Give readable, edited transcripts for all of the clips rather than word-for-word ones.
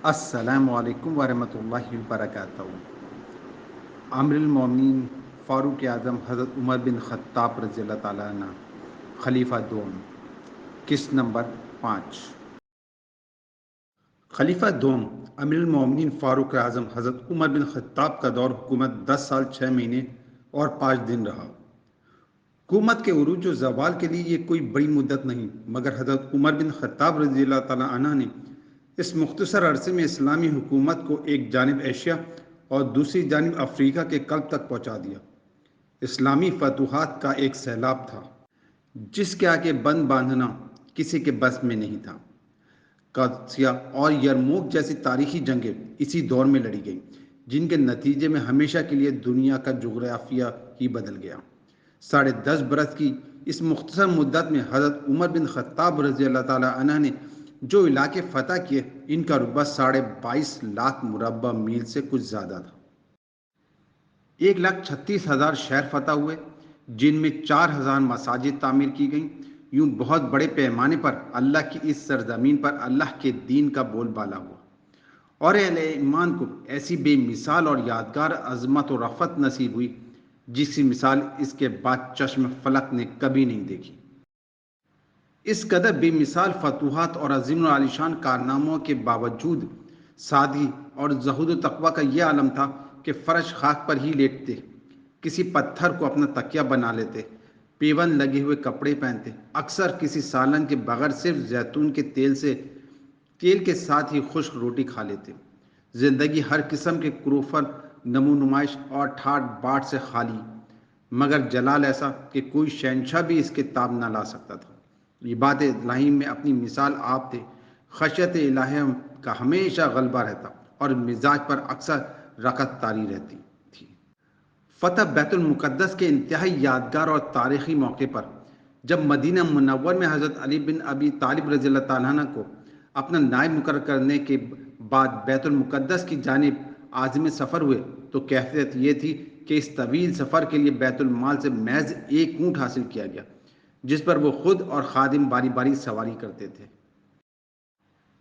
السلام علیکم ورحمۃ اللہ وبرکاتہ۔ امیر المومنین فاروق اعظم حضرت عمر بن خطاب رضی اللہ تعالیٰ عنہ، خلیفہ دوم، قسط نمبر 5۔ خلیفہ دوم امیر المومنین فاروق اعظم حضرت عمر بن خطاب کا دور حکومت 10 سال 6 مہینے اور 5 دن رہا۔ حکومت کے عروج و زوال کے لیے یہ کوئی بڑی مدت نہیں، مگر حضرت عمر بن خطاب رضی اللہ تعالیٰ عنہ نے اس مختصر عرصے میں اسلامی حکومت کو ایک جانب ایشیا اور دوسری جانب افریقہ کے قلب تک پہنچا دیا۔ اسلامی فتوحات کا ایک سیلاب تھا جس کے آگے بند باندھنا کسی کے بس میں نہیں تھا۔ قادسیہ اور یرموک جیسی تاریخی جنگیں اسی دور میں لڑی گئیں، جن کے نتیجے میں ہمیشہ کے لیے دنیا کا جغرافیہ ہی بدل گیا۔ 10.5 برس کی اس مختصر مدت میں حضرت عمر بن خطاب رضی اللہ تعالیٰ عنہ نے جو علاقے فتح کیے، ان کا رقبہ 22.5 لاکھ مربع میل سے کچھ زیادہ تھا۔ 1,36,000 شہر فتح ہوئے، جن میں 4,000 مساجد تعمیر کی گئیں۔ یوں بہت بڑے پیمانے پر اللہ کی اس سرزمین پر اللہ کے دین کا بول بالا ہوا، اور اہل ایمان کو ایسی بے مثال اور یادگار عظمت و رفعت نصیب ہوئی جس کی مثال اس کے بعد چشم فلک نے کبھی نہیں دیکھی۔ اس قدر بے مثال فتوحات اور عظیم و عالیشان کارناموں کے باوجود سادگی اور زہد و تقویٰ کا یہ عالم تھا کہ فرش خاک پر ہی لیٹتے، کسی پتھر کو اپنا تکیہ بنا لیتے، پیوند لگے ہوئے کپڑے پہنتے، اکثر کسی سالن کے بغیر صرف زیتون کے تیل کے ساتھ ہی خشک روٹی کھا لیتے۔ زندگی ہر قسم کے کروفر، نمو نمائش اور ٹھاٹ باٹ سے خالی، مگر جلال ایسا کہ کوئی شہنشاہ بھی اس کے تاب نہ لا سکتا تھا۔ عبادت الہی میں اپنی مثال آپ تھے۔ خشیت الہی کا ہمیشہ غلبہ رہتا اور مزاج پر اکثر رقت طاری رہتی تھی۔ فتح بیت المقدس کے انتہائی یادگار اور تاریخی موقع پر جب مدینہ منور میں حضرت علی بن ابی طالب رضی اللہ تعالیٰ عنہ کو اپنا نائب مقرر کرنے کے بعد بیت المقدس کی جانب عازم سفر ہوئے، تو کیفیت یہ تھی کہ اس طویل سفر کے لیے بیت المال سے محض 1 اونٹ حاصل کیا گیا، جس پر وہ خود اور خادم باری باری سواری کرتے تھے۔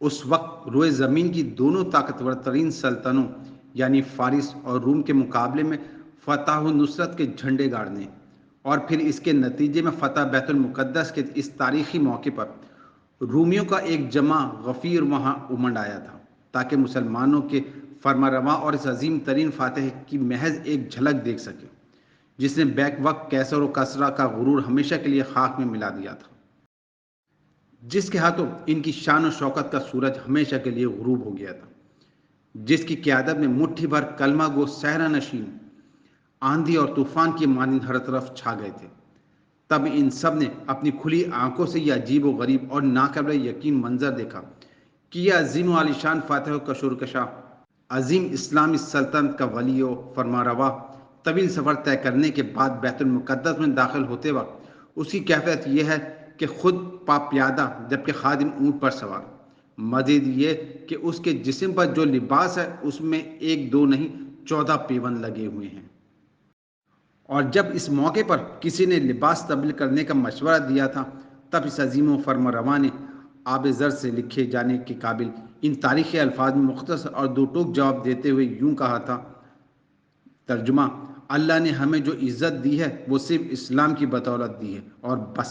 اس وقت روئے زمین کی دونوں طاقتور ترین سلطنتوں یعنی فارس اور روم کے مقابلے میں فتح و نصرت کے جھنڈے گاڑنے، اور پھر اس کے نتیجے میں فتح بیت المقدس کے اس تاریخی موقع پر رومیوں کا ایک جمع غفیر وہاں امنڈ آیا تھا، تاکہ مسلمانوں کے فرمانروا اور اس عظیم ترین فاتح کی محض ایک جھلک دیکھ سکے، جس نے بیک وقت کیسر و کسریٰ کا غرور ہمیشہ کے لیے خاک میں ملا دیا تھا، جس کے ہاتھوں ان کی شان و شوکت کا سورج ہمیشہ کے لیے غروب ہو گیا تھا، جس کی قیادت میں مٹھی بھر کلمہ گو صحرا نشین آندھی اور طوفان کی مانند ہر طرف چھا گئے تھے۔ تب ان سب نے اپنی کھلی آنکھوں سے یہ عجیب و غریب اور ناقابل یقین منظر دیکھا کہ یہ عظیم و عالیشان فاتح و کشورکشا، عظیم اسلامی سلطنت کا ولی و فرمانروا طویل سفر طے کرنے کے بعد بیت المقدس میں داخل ہوتے وقت اس کی کیفیت یہ ہے کہ خود پا پیادہ جبکہ خادم اونٹ پر سوار۔ مزید یہ کہ اس کے جسم پر جو لباس ہے اس میں 1 2 نہیں 14 پیوند لگے ہوئے ہیں۔ اور جب اس موقع پر کسی نے لباس تبدیل کرنے کا مشورہ دیا تھا، تب اس عظیم و فرمانروا نے آب زر سے لکھے جانے کے قابل ان تاریخی الفاظ میں مختصر اور 2 ٹوک جواب دیتے ہوئے یوں کہا تھا، ترجمہ: اللہ نے ہمیں جو عزت دی ہے وہ صرف اسلام کی بدولت دی ہے، اور بس۔